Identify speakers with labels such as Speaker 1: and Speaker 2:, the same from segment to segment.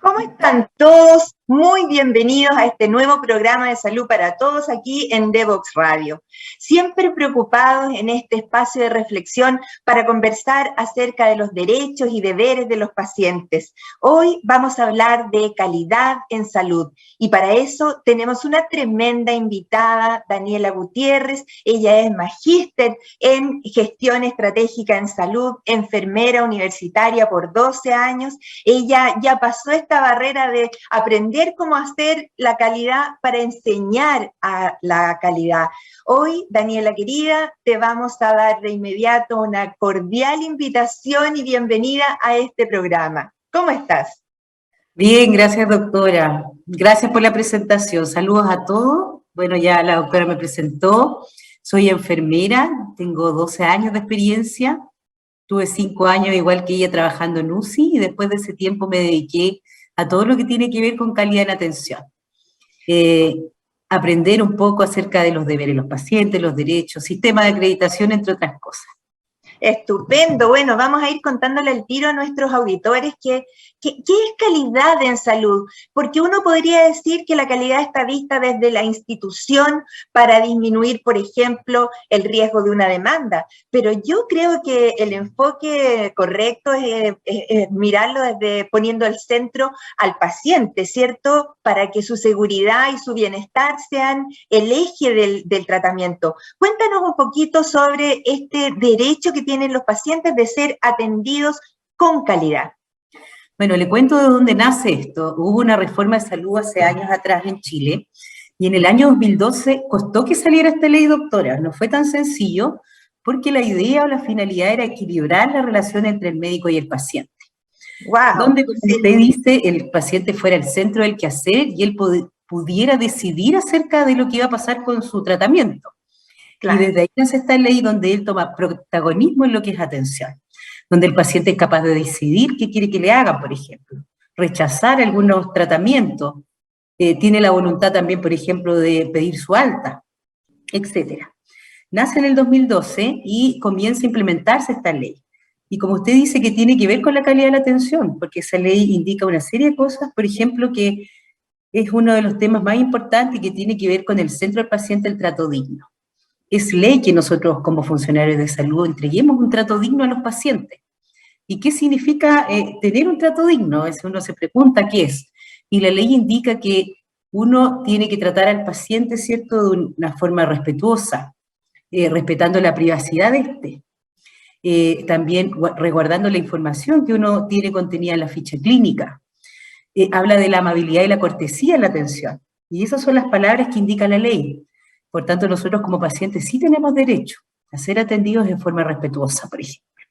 Speaker 1: ¿Cómo están todos? Muy bienvenidos a este nuevo programa de salud para todos aquí en Devox Radio. Siempre preocupados en este espacio de reflexión para conversar acerca de los derechos y deberes de los pacientes. Hoy vamos a hablar de calidad en salud y para eso tenemos una tremenda invitada, Daniela Gutiérrez. Ella es magíster en gestión estratégica en salud, enfermera universitaria por 12 años. Ella ya pasó esta barrera de aprender cómo hacer la calidad para enseñar a la calidad. Hoy, Daniela querida, te vamos a dar de inmediato una cordial invitación y bienvenida a este programa. ¿Cómo estás?
Speaker 2: Bien, gracias doctora. Gracias por la presentación. Saludos a todos. Bueno, ya la doctora me presentó. Soy enfermera, tengo 12 años de experiencia. Tuve 5 años igual que ella trabajando en UCI y después de ese tiempo me dediqué a todo lo que tiene que ver con calidad en atención. Aprender un poco acerca de los deberes de los pacientes, los derechos, sistema de acreditación, entre otras cosas.
Speaker 1: Estupendo. Bueno, vamos a ir contándole el tiro a nuestros auditores qué es calidad en salud, porque uno podría decir que la calidad está vista desde la institución para disminuir, por ejemplo, el riesgo de una demanda, pero yo creo que el enfoque correcto es mirarlo desde poniendo al centro al paciente, ¿cierto? Para que su seguridad y su bienestar sean el eje del tratamiento. Cuéntanos un poquito sobre este derecho que tienen los pacientes de ser atendidos con calidad.
Speaker 2: Bueno, le cuento de dónde nace esto. Hubo una reforma de salud hace años atrás en Chile y en el año 2012 costó que saliera esta ley, doctora. No fue tan sencillo porque la idea o la finalidad era equilibrar la relación entre el médico y el paciente.
Speaker 1: Wow.
Speaker 2: Donde, como usted dice, el paciente fuera el centro del quehacer y él pudiera decidir acerca de lo que iba a pasar con su tratamiento. Claro. Y desde ahí nace esta ley donde él toma protagonismo en lo que es atención, donde el paciente es capaz de decidir qué quiere que le hagan, por ejemplo, rechazar algunos tratamientos, tiene la voluntad también, por ejemplo, de pedir su alta, etc. Nace en el 2012 y comienza a implementarse esta ley. Y como usted dice que tiene que ver con la calidad de la atención, porque esa ley indica una serie de cosas, por ejemplo, que es uno de los temas más importantes y que tiene que ver con el centro del paciente, el trato digno. Es ley que nosotros como funcionarios de salud entreguemos un trato digno a los pacientes. ¿Y qué significa tener un trato digno? Eso uno se pregunta qué es. Y la ley indica que uno tiene que tratar al paciente, ¿cierto?, de una forma respetuosa, respetando la privacidad de este. También resguardando la información que uno tiene contenida en la ficha clínica. Habla de la amabilidad y la cortesía en la atención. Y esas son las palabras que indica la ley. Por tanto, nosotros como pacientes sí tenemos derecho a ser atendidos de forma respetuosa, por ejemplo.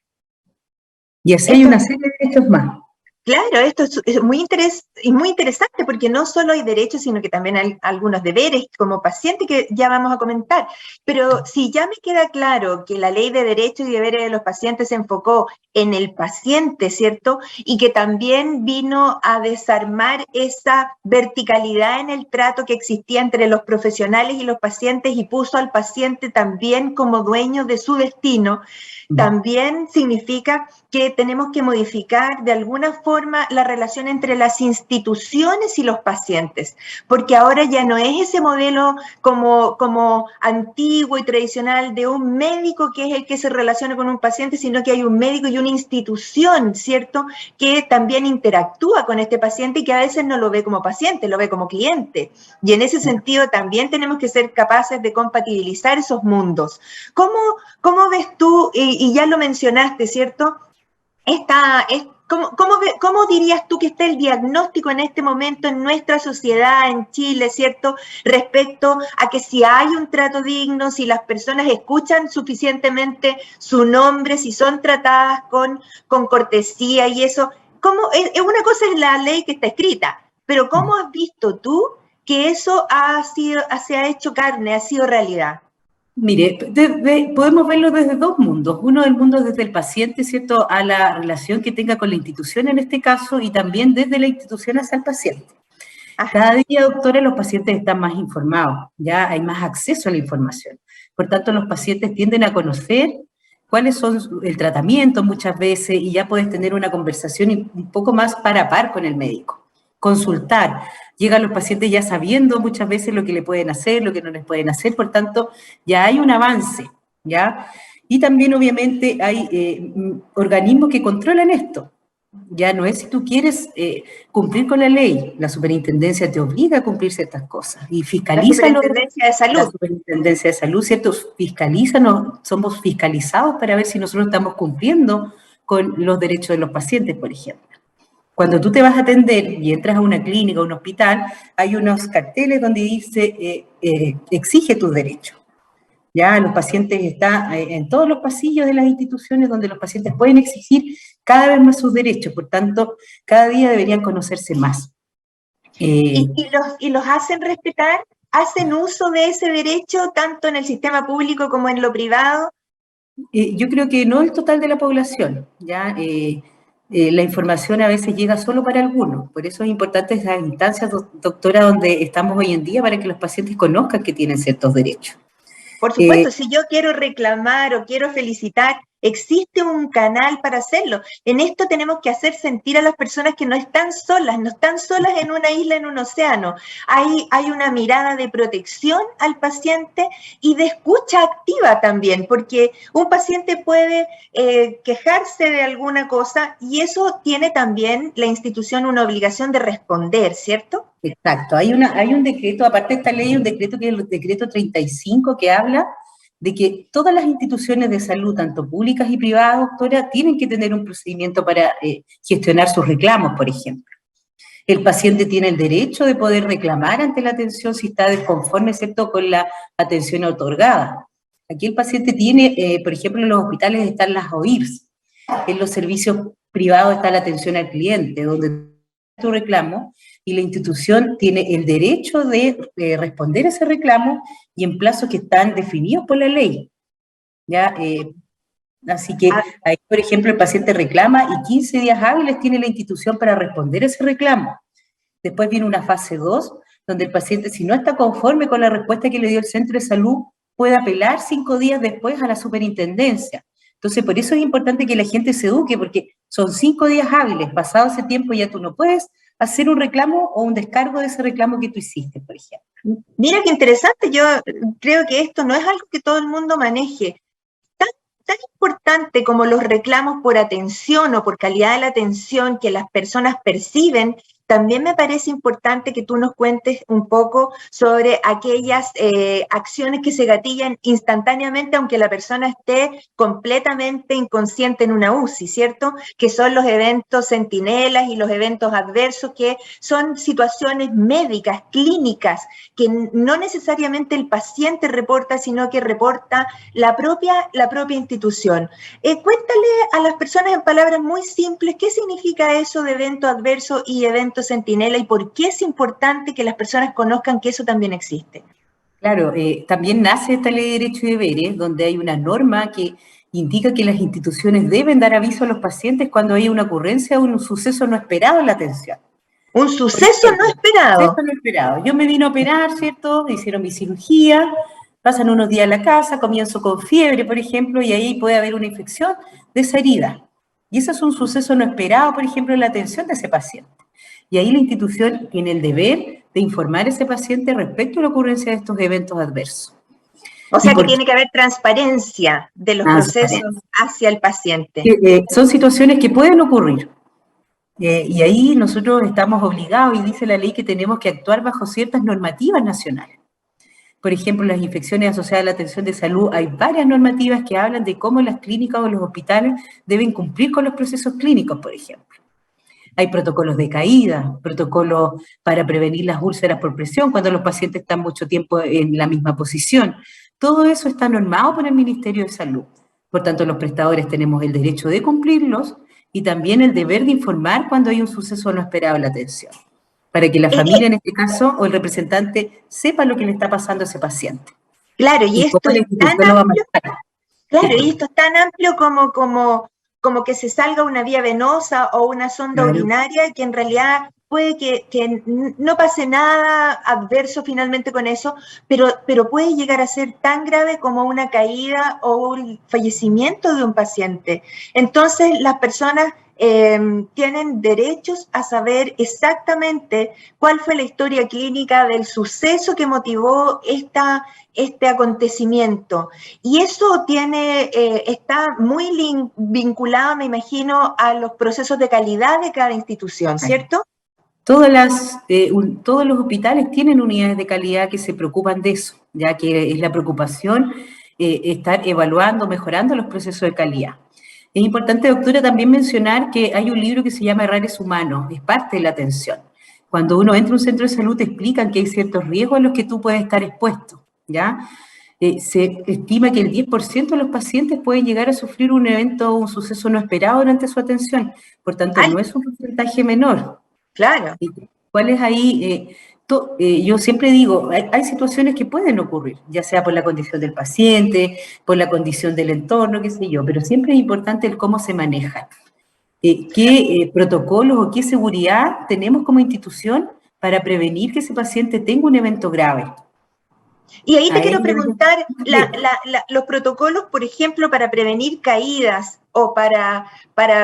Speaker 2: Y así hay una serie de derechos más.
Speaker 1: Claro, esto es muy interesante porque no solo hay derechos, sino que también hay algunos deberes como paciente que ya vamos a comentar. Pero si ya me queda claro que la ley de derechos y deberes de los pacientes se enfocó en el paciente, ¿cierto? Y que también vino a desarmar esa verticalidad en el trato que existía entre los profesionales y los pacientes y puso al paciente también como dueño de su destino, también significa que tenemos que modificar de alguna forma la relación entre las instituciones y los pacientes, porque ahora ya no es ese modelo como antiguo y tradicional de un médico que es el que se relaciona con un paciente, sino que hay un médico y una institución, ¿cierto?, que también interactúa con este paciente y que a veces no lo ve como paciente, lo ve como cliente. Y en ese sentido también tenemos que ser capaces de compatibilizar esos mundos. ¿Cómo ves tú, y ya lo mencionaste, ¿cierto?, ¿cómo dirías tú que está el diagnóstico en este momento en nuestra sociedad, en Chile, ¿cierto?, respecto a que si hay un trato digno, si las personas escuchan suficientemente su nombre, si son tratadas con cortesía y eso? una cosa es la ley que está escrita, pero ¿cómo has visto tú que eso se ha hecho carne, ha sido realidad?
Speaker 2: Mire, podemos verlo desde dos mundos. Uno, el mundo desde el paciente, ¿cierto?, a la relación que tenga con la institución en este caso, y también desde la institución hacia el paciente.
Speaker 1: Ajá.
Speaker 2: Cada día, doctora, los pacientes están más informados, ya hay más acceso a la información. Por tanto, los pacientes tienden a conocer cuáles son el tratamiento muchas veces, y ya puedes tener una conversación un poco más par a par con el médico. Consultar. Llegan los pacientes ya sabiendo muchas veces lo que le pueden hacer, lo que no les pueden hacer, por tanto, ya hay un avance, ¿ya? Y también, obviamente, hay organismos que controlan esto. Ya no es si tú quieres cumplir con la ley, la superintendencia te obliga a cumplir ciertas cosas y fiscaliza.
Speaker 1: La superintendencia de salud.
Speaker 2: La superintendencia de salud, ¿cierto? Fiscaliza, somos fiscalizados para ver si nosotros estamos cumpliendo con los derechos de los pacientes, por ejemplo. Cuando tú te vas a atender y entras a una clínica, a un hospital, hay unos carteles donde dice, exige tus derechos. Ya los pacientes están en todos los pasillos de las instituciones donde los pacientes pueden exigir cada vez más sus derechos, por tanto, cada día deberían conocerse más.
Speaker 1: ¿Y los hacen respetar? ¿Hacen uso de ese derecho tanto en el sistema público como en lo privado?
Speaker 2: Yo creo que no el total de la población, ¿ya? La información a veces llega solo para algunos, por eso es importante esas instancias, doctora, donde estamos hoy en día para que los pacientes conozcan que tienen ciertos derechos.
Speaker 1: Por supuesto, si yo quiero reclamar o quiero felicitar, existe un canal para hacerlo. En esto tenemos que hacer sentir a las personas que no están solas en una isla, en un océano. Hay una mirada de protección al paciente y de escucha activa también, porque un paciente puede quejarse de alguna cosa y eso tiene también la institución una obligación de responder, ¿cierto?
Speaker 2: Exacto, hay un decreto, aparte de esta ley, un decreto que es el decreto 35, que habla de que todas las instituciones de salud, tanto públicas y privadas, doctora, tienen que tener un procedimiento para gestionar sus reclamos, por ejemplo. El paciente tiene el derecho de poder reclamar ante la atención si está desconforme, ¿cierto?, con la atención otorgada. Aquí el paciente tiene, por ejemplo, en los hospitales están las OIRS, en los servicios privados está la atención al cliente, donde tu reclamo, y la institución tiene el derecho de responder a ese reclamo y en plazos que están definidos por la ley. ¿Ya? Así que ahí, por ejemplo, el paciente reclama y 15 días hábiles tiene la institución para responder a ese reclamo. Después viene una fase 2, donde el paciente, si no está conforme con la respuesta que le dio el centro de salud, puede apelar 5 días después a la superintendencia. Entonces, por eso es importante que la gente se eduque, porque son 5 días hábiles, pasado ese tiempo ya tú no puedes hacer un reclamo o un descargo de ese reclamo que tú hiciste, por ejemplo.
Speaker 1: Mira qué interesante, yo creo que esto no es algo que todo el mundo maneje. Tan importante como los reclamos por atención o por calidad de la atención que las personas perciben, también me parece importante que tú nos cuentes un poco sobre aquellas acciones que se gatillan instantáneamente, aunque la persona esté completamente inconsciente en una UCI, ¿cierto? Que son los eventos centinelas y los eventos adversos, que son situaciones médicas, clínicas, que no necesariamente el paciente reporta, sino que reporta la propia institución. Cuéntale a las personas en palabras muy simples qué significa eso de evento adverso y evento centinela y por qué es importante que las personas conozcan que eso también existe.
Speaker 2: Claro, también nace esta ley de derechos y deberes, donde hay una norma que indica que las instituciones deben dar aviso a los pacientes cuando hay una ocurrencia o un suceso no esperado en la atención.
Speaker 1: Un suceso no esperado.
Speaker 2: Suceso no esperado. Yo me vine a operar, ¿cierto? Hicieron mi cirugía, pasan unos días a la casa, comienzo con fiebre, por ejemplo, y ahí puede haber una infección de esa herida. Y ese es un suceso no esperado, por ejemplo, en la atención de ese paciente. Y ahí la institución tiene el deber de informar a ese paciente respecto a la ocurrencia de estos eventos adversos.
Speaker 1: O sea que tiene que haber transparencia de los procesos hacia el paciente.
Speaker 2: Son situaciones que pueden ocurrir. Y ahí nosotros estamos obligados, y dice la ley, que tenemos que actuar bajo ciertas normativas nacionales. Por ejemplo, las infecciones asociadas a la atención de salud, hay varias normativas que hablan de cómo las clínicas o los hospitales deben cumplir con los procesos clínicos, por ejemplo. Hay protocolos de caída, protocolos para prevenir las úlceras por presión cuando los pacientes están mucho tiempo en la misma posición. Todo eso está normado por el Ministerio de Salud. Por tanto, los prestadores tenemos el derecho de cumplirlos y también el deber de informar cuando hay un suceso no esperado en la atención, para que la familia, en este caso, o el representante, sepa lo que le está pasando a ese paciente.
Speaker 1: Claro, y
Speaker 2: Y cómo
Speaker 1: esto
Speaker 2: la
Speaker 1: es tan
Speaker 2: institución lo va a
Speaker 1: amplio,
Speaker 2: manejar.
Speaker 1: claro, y esto es tan amplio como que se salga una vía venosa o una sonda
Speaker 2: Claro.
Speaker 1: urinaria, que en realidad puede que no pase nada adverso finalmente con eso, pero puede llegar a ser tan grave como una caída o un fallecimiento de un paciente. Entonces, las personas tienen derechos a saber exactamente cuál fue la historia clínica del suceso que motivó este acontecimiento. Y eso está muy vinculado, me imagino, a los procesos de calidad de cada institución, ¿cierto?
Speaker 2: Todos los hospitales tienen unidades de calidad que se preocupan de eso, ya que es la preocupación estar evaluando, mejorando los procesos de calidad. Es importante, doctora, también mencionar que hay un libro que se llama Errores Humanos, es parte de la atención. Cuando uno entra a un centro de salud te explican que hay ciertos riesgos a los que tú puedes estar expuesto, ¿ya? Se estima que el 10% de los pacientes pueden llegar a sufrir un evento o un suceso no esperado durante su atención, por tanto no es un porcentaje menor.
Speaker 1: Claro.
Speaker 2: ¿Cuál es ahí? Yo siempre digo, hay situaciones que pueden ocurrir, ya sea por la condición del paciente, por la condición del entorno, qué sé yo, pero siempre es importante el cómo se maneja. ¿Qué protocolos o qué seguridad tenemos como institución para prevenir que ese paciente tenga un evento grave?
Speaker 1: Y ahí te quiero preguntar, los protocolos, por ejemplo, para prevenir caídas o para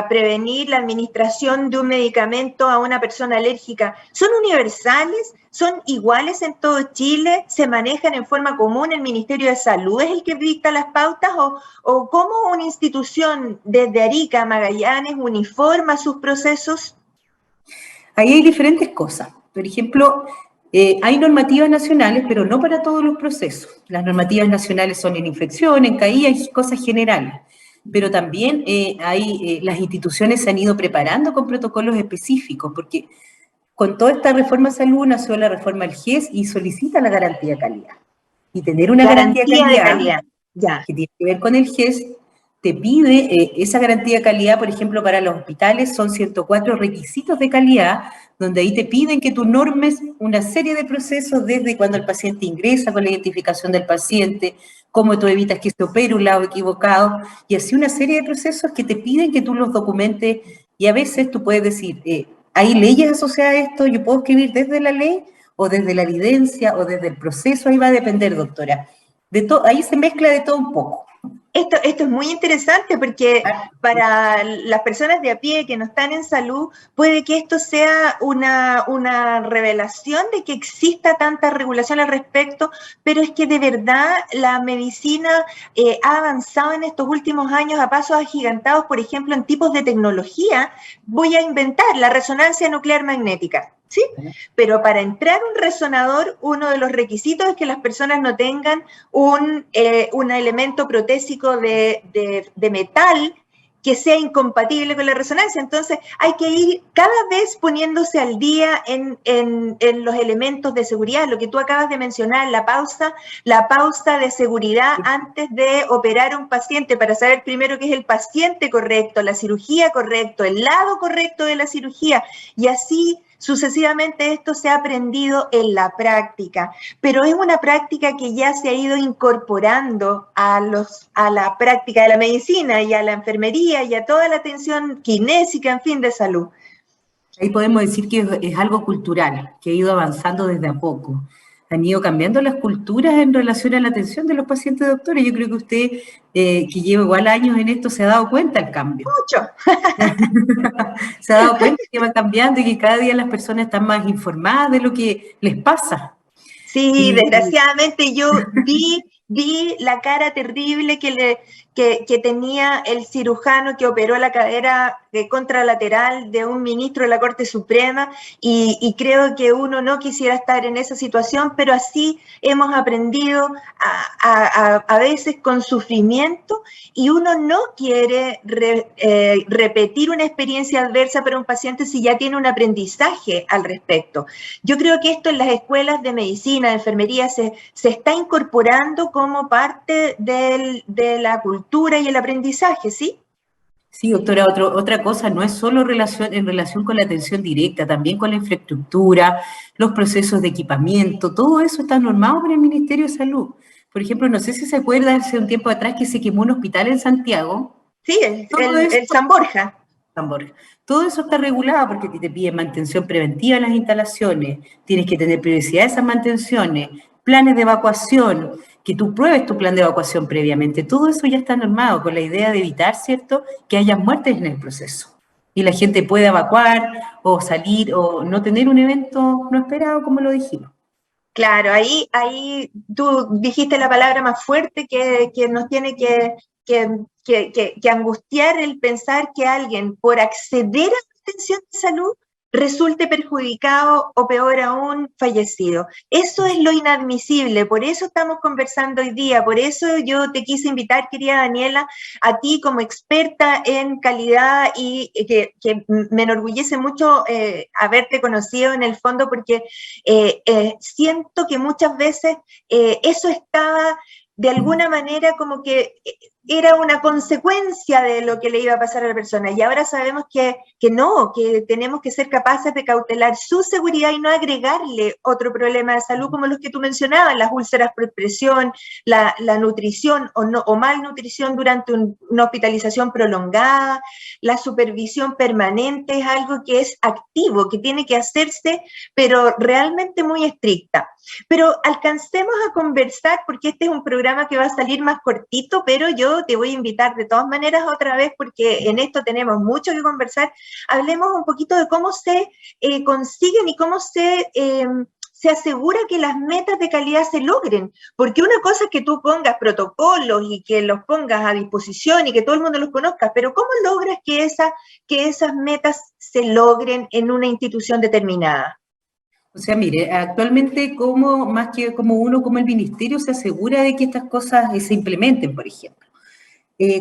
Speaker 1: prevenir la administración de un medicamento a una persona alérgica, ¿son universales? ¿Son iguales en todo Chile? ¿Se manejan en forma común? ¿El Ministerio de Salud es el que dicta las pautas? ¿O cómo una institución desde Arica a Magallanes uniforma sus procesos?
Speaker 2: Ahí hay diferentes cosas. Por ejemplo, hay normativas nacionales, pero no para todos los procesos. Las normativas nacionales son en infección, en caída y cosas generales. Pero también las instituciones se han ido preparando con protocolos específicos, porque con toda esta reforma de salud nació la reforma del GES y solicita la garantía de calidad. Y tener una garantía de calidad,
Speaker 1: ya,
Speaker 2: que tiene que ver con el GES, te pide esa garantía de calidad, por ejemplo, para los hospitales son 104 requisitos de calidad, donde ahí te piden que tú normes una serie de procesos desde cuando el paciente ingresa con la identificación del paciente, cómo tú evitas que se opere un lado equivocado, y así una serie de procesos que te piden que tú los documentes, y a veces tú puedes decir, hay leyes asociadas a esto, yo puedo escribir desde la ley, o desde la evidencia, o desde el proceso, ahí va a depender, doctora. Ahí se mezcla de todo un poco.
Speaker 1: Esto es muy interesante porque para las personas de a pie que no están en salud, puede que esto sea una revelación de que exista tanta regulación al respecto, pero es que de verdad la medicina ha avanzado en estos últimos años a pasos agigantados, por ejemplo, en tipos de tecnología. Voy a inventar la resonancia nuclear magnética. ¿Sí? Pero para entrar un resonador, uno de los requisitos es que las personas no tengan un elemento protésico de metal que sea incompatible con la resonancia. Entonces hay que ir cada vez poniéndose al día en los elementos de seguridad, lo que tú acabas de mencionar, la pausa de seguridad antes de operar a un paciente para saber primero qué es el paciente correcto, la cirugía correcta, el lado correcto de la cirugía, y así sucesivamente esto se ha aprendido en la práctica, pero es una práctica que ya se ha ido incorporando a la práctica de la medicina y a la enfermería y a toda la atención kinésica, en fin, de salud.
Speaker 2: Ahí podemos decir que es algo cultural, que ha ido avanzando desde a poco. Han ido cambiando las culturas en relación a la atención de los pacientes, doctora. Yo creo que usted, que lleva igual años en esto, se ha dado cuenta del cambio.
Speaker 1: Mucho.
Speaker 2: Se ha dado cuenta que va cambiando y que cada día las personas están más informadas de lo que les pasa.
Speaker 1: Sí, desgraciadamente yo vi la cara terrible que tenía el cirujano que operó la cadera contralateral de un ministro de la Corte Suprema y creo que uno no quisiera estar en esa situación, pero así hemos aprendido a veces con sufrimiento y uno no quiere repetir una experiencia adversa para un paciente si ya tiene un aprendizaje al respecto. Yo creo que esto en las escuelas de medicina, de enfermería, se está incorporando como parte de la cultura y el aprendizaje, ¿sí?
Speaker 2: Sí, doctora, otra cosa, no es solo en relación con la atención directa, también con la infraestructura, los procesos de equipamiento, todo eso está normado por el Ministerio de Salud. Por ejemplo, no sé si se acuerda, hace un tiempo atrás que se quemó un hospital en Santiago.
Speaker 1: Sí,
Speaker 2: Todo eso,
Speaker 1: el San Borja.
Speaker 2: todo eso está regulado porque te piden mantención preventiva en las instalaciones, tienes que tener prioridad de esas mantenciones, planes de evacuación, que tú pruebes tu plan de evacuación previamente. Todo eso ya está normado con la idea de evitar, ¿cierto?, que haya muertes en el proceso. Y la gente pueda evacuar o salir o no tener un evento no esperado, como lo dijimos.
Speaker 1: Claro, ahí tú dijiste la palabra más fuerte que nos tiene que angustiar el pensar que alguien por acceder a la atención de salud resulte perjudicado o peor aún fallecido. Eso es lo inadmisible, por eso estamos conversando hoy día, por eso yo te quise invitar, querida Daniela, a ti como experta en calidad y que me enorgullece mucho haberte conocido en el fondo porque siento que muchas veces eso estaba de alguna manera como que era una consecuencia de lo que le iba a pasar a la persona. Y ahora sabemos que no, que tenemos que ser capaces de cautelar su seguridad y no agregarle otro problema de salud como los que tú mencionabas, las úlceras por presión, la nutrición o malnutrición durante una hospitalización prolongada, la supervisión permanente es algo que es activo, que tiene que hacerse, pero realmente muy estricta. Pero alcancemos a conversar, porque este es un programa que va a salir más cortito, pero yo te voy a invitar de todas maneras otra vez, porque en esto tenemos mucho que conversar. Hablemos un poquito de cómo se consiguen y cómo se asegura que las metas de calidad se logren, porque una cosa es que tú pongas protocolos y que los pongas a disposición y que todo el mundo los conozca, pero ¿cómo logras que esas metas se logren en una institución determinada?
Speaker 2: O sea, mire, actualmente más que como uno, como el ministerio se asegura de que estas cosas se implementen, por ejemplo.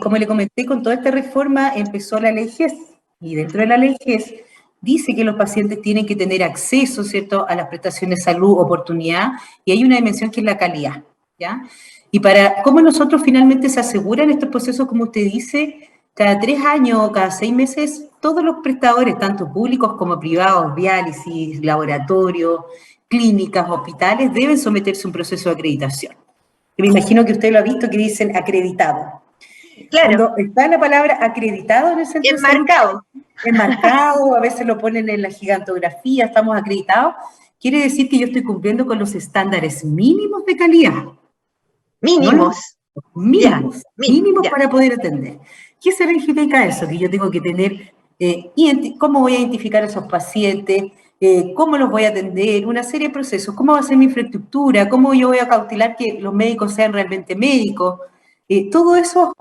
Speaker 2: Como le comenté, con toda esta reforma empezó la ley GES, y dentro de la ley GES dice que los pacientes tienen que tener acceso, ¿cierto?, a las prestaciones de salud, oportunidad, y hay una dimensión que es la calidad, ¿ya? Y cómo nosotros finalmente se aseguran estos procesos, como usted dice, cada 3 años o cada 6 meses, todos los prestadores, tanto públicos como privados, diálisis, laboratorios, clínicas, hospitales, deben someterse a un proceso de acreditación. Y me imagino que usted lo ha visto, que dicen acreditado.
Speaker 1: Claro.
Speaker 2: Cuando está la palabra acreditado en el centro de salud, enmarcado, a veces lo ponen en la gigantografía, estamos acreditados, quiere decir que yo estoy cumpliendo con los estándares mínimos de calidad.
Speaker 1: Mínimos.
Speaker 2: No, mínimos,
Speaker 1: Ya,
Speaker 2: mínimos
Speaker 1: ya.
Speaker 2: para poder atender. ¿Qué significa eso? Que yo tengo que tener, cómo voy a identificar a esos pacientes, cómo los voy a atender, una serie de procesos, cómo va a ser mi infraestructura, cómo yo voy a cautelar que los médicos sean realmente médicos. Todo eso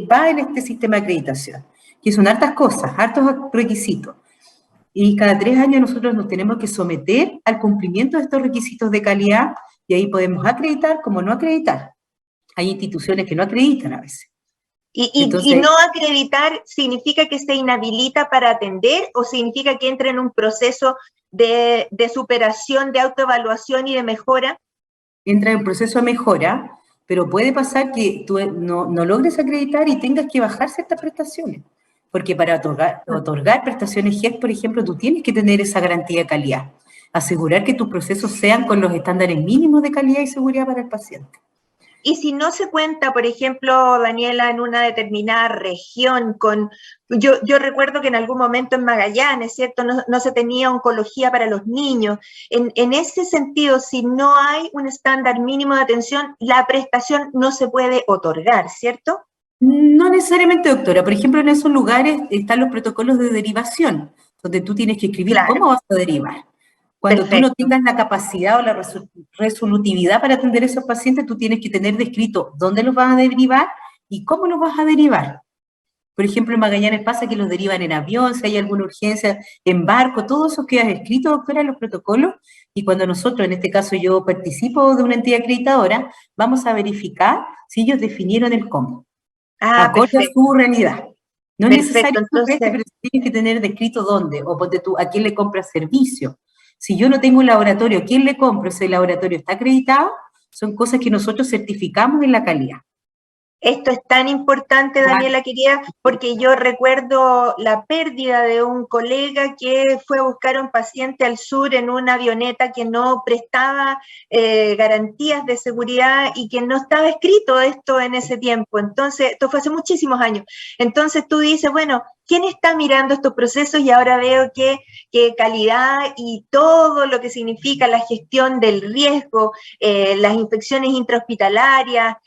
Speaker 2: va en este sistema de acreditación, que son hartas cosas, hartos requisitos. Y cada 3 años nosotros nos tenemos que someter al cumplimiento de estos requisitos de calidad y ahí podemos acreditar como no acreditar. Hay instituciones que no acreditan a veces.
Speaker 1: Y no acreditar significa que se inhabilita para atender o significa que entra en un proceso de superación, de autoevaluación y de mejora.
Speaker 2: Entra en un proceso de mejora, pero puede pasar que tú no logres acreditar y tengas que bajar ciertas prestaciones. Porque para otorgar prestaciones GES, por ejemplo, tú tienes que tener esa garantía de calidad. Asegurar que tus procesos sean con los estándares mínimos de calidad y seguridad para el paciente.
Speaker 1: Y si no se cuenta, por ejemplo, Daniela, en una determinada región yo recuerdo que en algún momento en Magallanes, ¿cierto? No se tenía oncología para los niños. En ese sentido, si no hay un estándar mínimo de atención, la prestación no se puede otorgar, ¿cierto?
Speaker 2: No necesariamente, doctora. Por ejemplo, en esos lugares están los protocolos de derivación, donde tú tienes que escribir cómo vas a derivar. Cuando tú no tengas la capacidad o la resolutividad para atender a esos pacientes, tú tienes que tener descrito dónde los vas a derivar y cómo los vas a derivar. Por ejemplo, en Magallanes pasa que los derivan en avión, si hay alguna urgencia, en barco, todo eso queda escrito, doctora, en los protocolos, y cuando nosotros, en este caso yo participo de una entidad acreditadora, vamos a verificar si ellos definieron el cómo. Acorde a su realidad. No es necesario
Speaker 1: entonces,
Speaker 2: pero tienes que tener descrito dónde, o ponte tú, a quién le compras servicio. Si yo no tengo un laboratorio, ¿quién le compro? ¿Ese laboratorio está acreditado? Son cosas que nosotros certificamos en la calidad.
Speaker 1: Esto es tan importante, Daniela, querida, porque yo recuerdo la pérdida de un colega que fue a buscar a un paciente al sur en una avioneta que no prestaba garantías de seguridad y que no estaba escrito esto en ese tiempo. Entonces, esto fue hace muchísimos años. Entonces tú dices, bueno, ¿quién está mirando estos procesos? Y ahora veo que calidad y todo lo que significa la gestión del riesgo, las infecciones intrahospitalarias,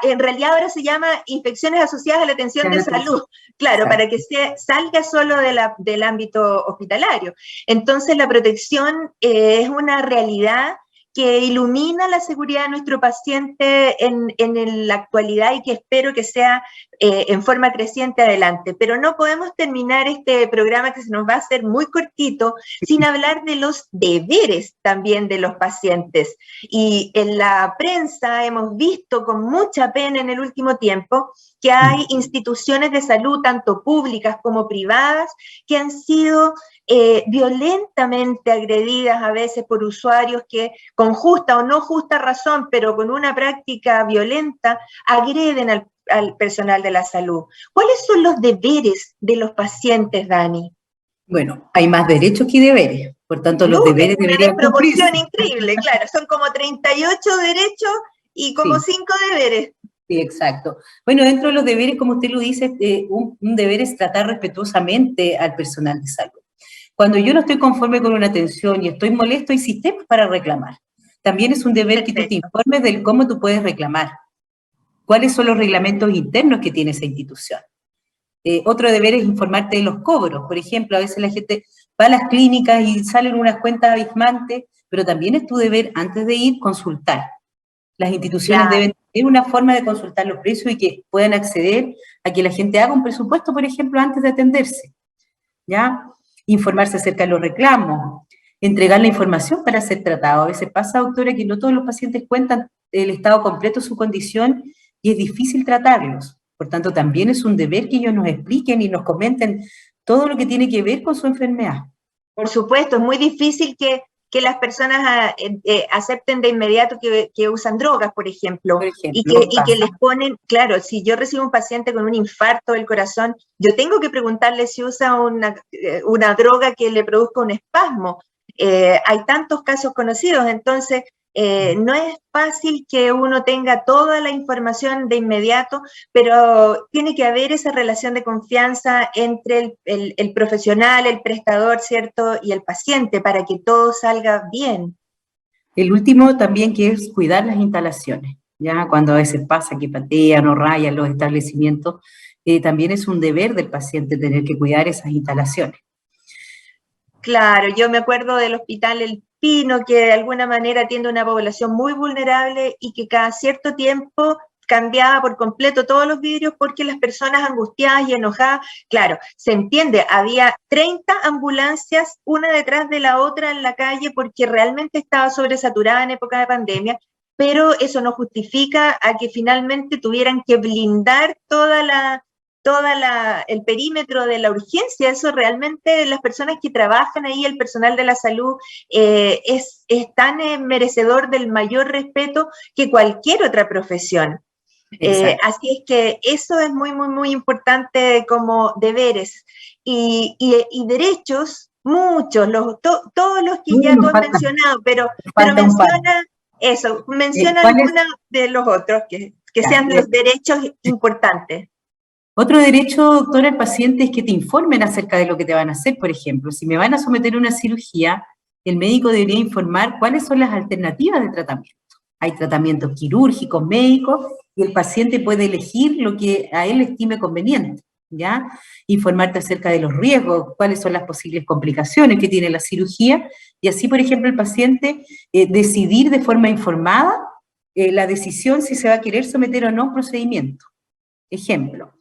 Speaker 1: en realidad ahora se llama infecciones asociadas a la atención de salud, claro, para que salga solo del ámbito hospitalario. Entonces la protección es una realidad que ilumina la seguridad de nuestro paciente en la actualidad y que espero que sea en forma creciente adelante. Pero no podemos terminar este programa, que se nos va a hacer muy cortito, sin hablar de los deberes también de los pacientes. Y en la prensa hemos visto con mucha pena en el último tiempo que hay instituciones de salud, tanto públicas como privadas, que han sido violentamente agredidas a veces por usuarios que con justa o no justa razón, pero con una práctica violenta, agreden al personal de la salud. ¿Cuáles son los deberes de los pacientes, Dani?
Speaker 2: Bueno, hay más derechos que deberes, por tanto los deberes deberían cumplirse.
Speaker 1: Una desproporción increíble, claro, son como 38 derechos y como 5 deberes.
Speaker 2: Sí, exacto. Bueno, dentro de los deberes, como usted lo dice, un deber es tratar respetuosamente al personal de salud. Cuando yo no estoy conforme con una atención y estoy molesto, hay sistemas para reclamar. También es un deber que tú te informes de cómo tú puedes reclamar, cuáles son los reglamentos internos que tiene esa institución. Otro deber es informarte de los cobros. Por ejemplo, a veces la gente va a las clínicas y salen unas cuentas abismantes, pero también es tu deber, antes de ir, consultar. Las instituciones deben tener una forma de consultar los precios y que puedan acceder a que la gente haga un presupuesto, por ejemplo, antes de atenderse, ¿ya? Informarse acerca de los reclamos, entregar la información para ser tratado. A veces pasa, doctora, que no todos los pacientes cuentan el estado completo de su condición y es difícil tratarlos. Por tanto, también es un deber que ellos nos expliquen y nos comenten todo lo que tiene que ver con su enfermedad.
Speaker 1: Por supuesto, es muy difícil que las personas acepten de inmediato que usan drogas, por ejemplo, y que les ponen, claro, si yo recibo un paciente con un infarto del corazón, yo tengo que preguntarle si usa una droga que le produzca un espasmo. Hay tantos casos conocidos, entonces no es fácil que uno tenga toda la información de inmediato, pero tiene que haber esa relación de confianza entre el profesional, el prestador, ¿cierto? Y el paciente para que todo salga bien.
Speaker 2: El último también, que es cuidar las instalaciones, ya cuando a veces pasa que patean o rayan los establecimientos, también es un deber del paciente tener que cuidar esas instalaciones.
Speaker 1: Claro, yo me acuerdo del Hospital El Pino, que de alguna manera atiende una población muy vulnerable y que cada cierto tiempo cambiaba por completo todos los vidrios porque las personas angustiadas y enojadas, claro, se entiende, había 30 ambulancias una detrás de la otra en la calle porque realmente estaba sobresaturada en época de pandemia, pero eso no justifica a que finalmente tuvieran que blindar el perímetro de la urgencia. Eso realmente, las personas que trabajan ahí, el personal de la salud, es tan merecedor del mayor respeto que cualquier otra profesión. Así es que eso es muy, muy, muy importante como deberes. Y derechos, muchos, todos los que ya tú has mencionado, pero menciona algunos de los otros que sean los derechos importantes.
Speaker 2: Otro derecho, doctora, al paciente es que te informen acerca de lo que te van a hacer. Por ejemplo, si me van a someter a una cirugía, el médico debería informar cuáles son las alternativas de tratamiento. Hay tratamientos quirúrgicos, médicos, y el paciente puede elegir lo que a él estime conveniente, ¿ya? Informarte acerca de los riesgos, cuáles son las posibles complicaciones que tiene la cirugía, y así, por ejemplo, el paciente decidir de forma informada la decisión si se va a querer someter o no a un procedimiento. Ejemplo.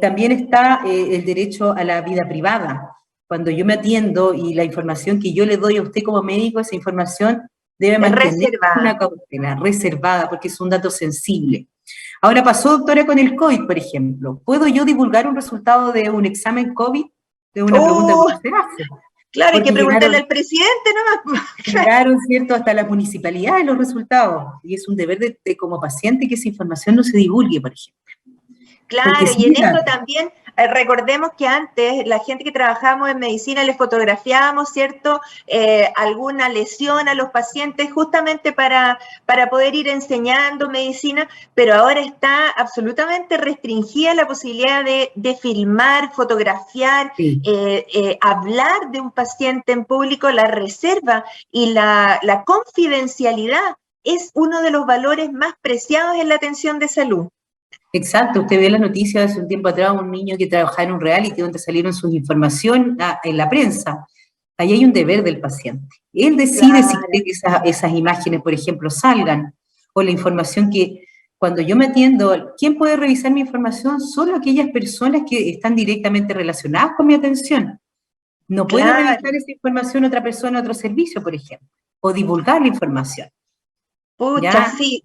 Speaker 2: También está el derecho a la vida privada. Cuando yo me atiendo y la información que yo le doy a usted como médico, esa información debe mantener una cautela reservada porque es un dato sensible. Ahora pasó, doctora, con el COVID, por ejemplo. ¿Puedo yo divulgar un resultado de un examen COVID? De una pregunta que usted hace.
Speaker 1: Claro, hay que
Speaker 2: Porque
Speaker 1: preguntarle al presidente nomás.
Speaker 2: llegaron, ¿cierto?, hasta la municipalidad de los resultados. Y es un deber de como paciente que esa información no se divulgue, por ejemplo. Porque
Speaker 1: Claro,
Speaker 2: si
Speaker 1: y en
Speaker 2: mira,
Speaker 1: esto también recordemos que antes la gente que trabajamos en medicina les fotografiábamos, ¿cierto? Alguna lesión a los pacientes justamente para poder ir enseñando medicina, pero ahora está absolutamente restringida la posibilidad de filmar, fotografiar,
Speaker 2: sí,
Speaker 1: hablar de un paciente en público. La reserva y la confidencialidad es uno de los valores más preciados en la atención de salud.
Speaker 2: exacto, usted vio las noticias hace un tiempo atrás, un niño que trabajaba en un reality donde salieron sus información en la prensa. Ahí hay un deber del paciente. Él decide si
Speaker 1: Claro.
Speaker 2: quiere que esas imágenes, por ejemplo, salgan, o la información que cuando yo me atiendo, ¿quién puede revisar mi información? Solo aquellas personas que están directamente relacionadas con mi atención. No puede
Speaker 1: Claro,
Speaker 2: revisar esa información otra persona, otro servicio, por ejemplo, o divulgar la información.
Speaker 1: pucha,
Speaker 2: ¿Ya?
Speaker 1: sí.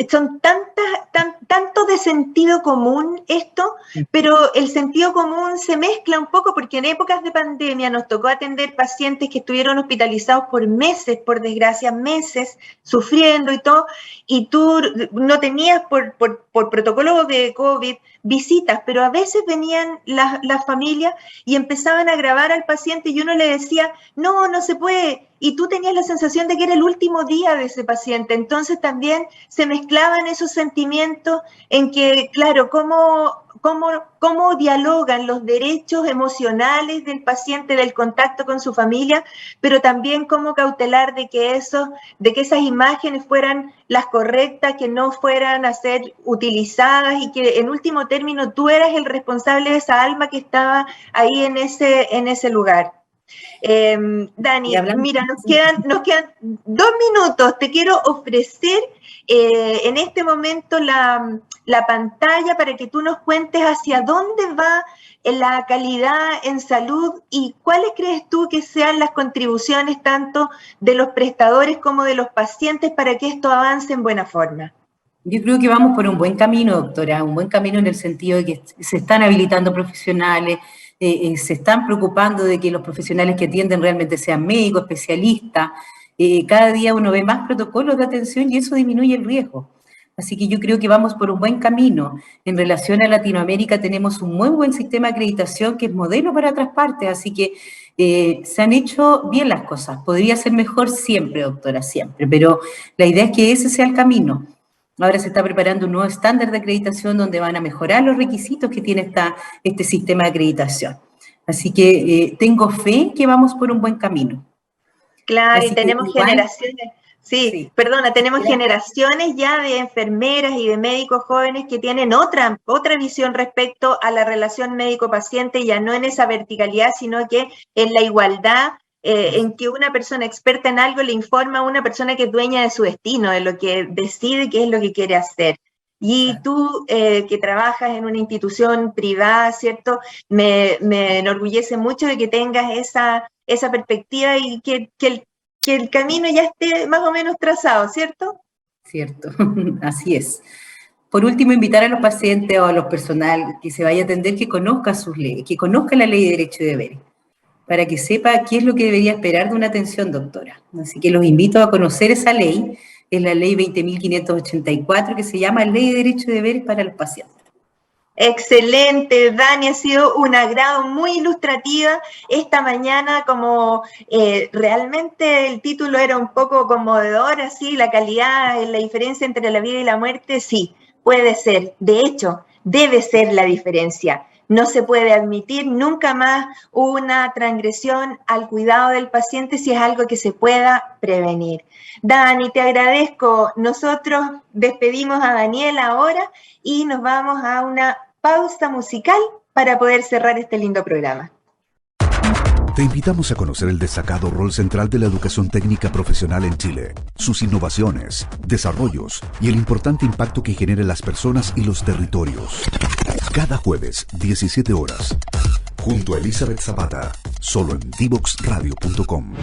Speaker 1: Son tanto de sentido común esto, pero el sentido común se mezcla un poco porque en épocas de pandemia nos tocó atender pacientes que estuvieron hospitalizados por meses, por desgracia, meses, sufriendo y todo, y tú no tenías por protocolo de COVID visitas, pero a veces venían las familias y empezaban a grabar al paciente y uno le decía, no, no se puede, y tú tenías la sensación de que era el último día de ese paciente. Entonces también se mezclaban esos sentimientos en que, claro, cómo dialogan los derechos emocionales del paciente, del contacto con su familia, pero también cómo cautelar de que esas imágenes fueran las correctas, que no fueran a ser utilizadas y que en último término tú eras el responsable de esa alma que estaba ahí en ese lugar.
Speaker 2: Y
Speaker 1: Dani,
Speaker 2: hablando,
Speaker 1: mira, nos quedan 2 minutos. Te quiero ofrecer en este momento la pantalla para que tú nos cuentes hacia dónde va la calidad en salud y cuáles crees tú que sean las contribuciones tanto de los prestadores como de los pacientes para que esto avance en buena forma.
Speaker 2: yo creo que vamos por un buen camino, doctora, un buen camino en el sentido de que se están habilitando profesionales, se están preocupando de que los profesionales que atienden realmente sean médicos, especialistas. Cada día uno ve más protocolos de atención y eso disminuye el riesgo. Así que yo creo que vamos por un buen camino. En relación a Latinoamérica tenemos un muy buen sistema de acreditación que es modelo para otras partes, así que se han hecho bien las cosas. Podría ser mejor siempre, doctora, siempre, pero la idea es que ese sea el camino. Ahora se está preparando un nuevo estándar de acreditación donde van a mejorar los requisitos que tiene este sistema de acreditación. Así que tengo fe que vamos por un buen camino.
Speaker 1: Claro, y
Speaker 2: Así que
Speaker 1: tenemos
Speaker 2: igual,
Speaker 1: generaciones, sí,
Speaker 2: sí.
Speaker 1: perdona, tenemos generaciones ya de enfermeras y de médicos jóvenes que tienen otra visión respecto a la relación médico-paciente, ya no en esa verticalidad, sino que en la igualdad, en que una persona experta en algo le informa a una persona que es dueña de su destino, de lo que decide qué es lo que quiere hacer. Y tú, que trabajas en una institución privada, ¿cierto? Me enorgullece mucho de que tengas esa perspectiva y que el camino ya esté más o menos trazado, ¿cierto?
Speaker 2: Cierto, así es. Por último, invitar a los pacientes o a los personal que se vaya a atender que conozca sus leyes, que conozca la ley de derechos y deberes, para que sepa qué es lo que debería esperar de una atención, doctora. Así que los invito a conocer esa ley, es la ley 20.584, que se llama Ley de Derechos y Deberes para los Pacientes.
Speaker 1: Excelente, Dani, ha sido un agrado, muy ilustrativa esta mañana, como realmente el título era un poco conmovedor, así, la calidad, la diferencia entre la vida y la muerte, sí, puede ser, de hecho, debe ser la diferencia. No se puede admitir nunca más una transgresión al cuidado del paciente si es algo que se pueda prevenir. Dani, te agradezco. Nosotros despedimos a Daniela ahora y nos vamos a una pausa musical para poder cerrar este lindo programa.
Speaker 3: Te invitamos a conocer el destacado rol central de la educación técnica profesional en Chile, sus innovaciones, desarrollos y el importante impacto que genera en las personas y los territorios. Cada jueves, 17 horas, junto a Elizabeth Zapata, solo en divoxradio.com.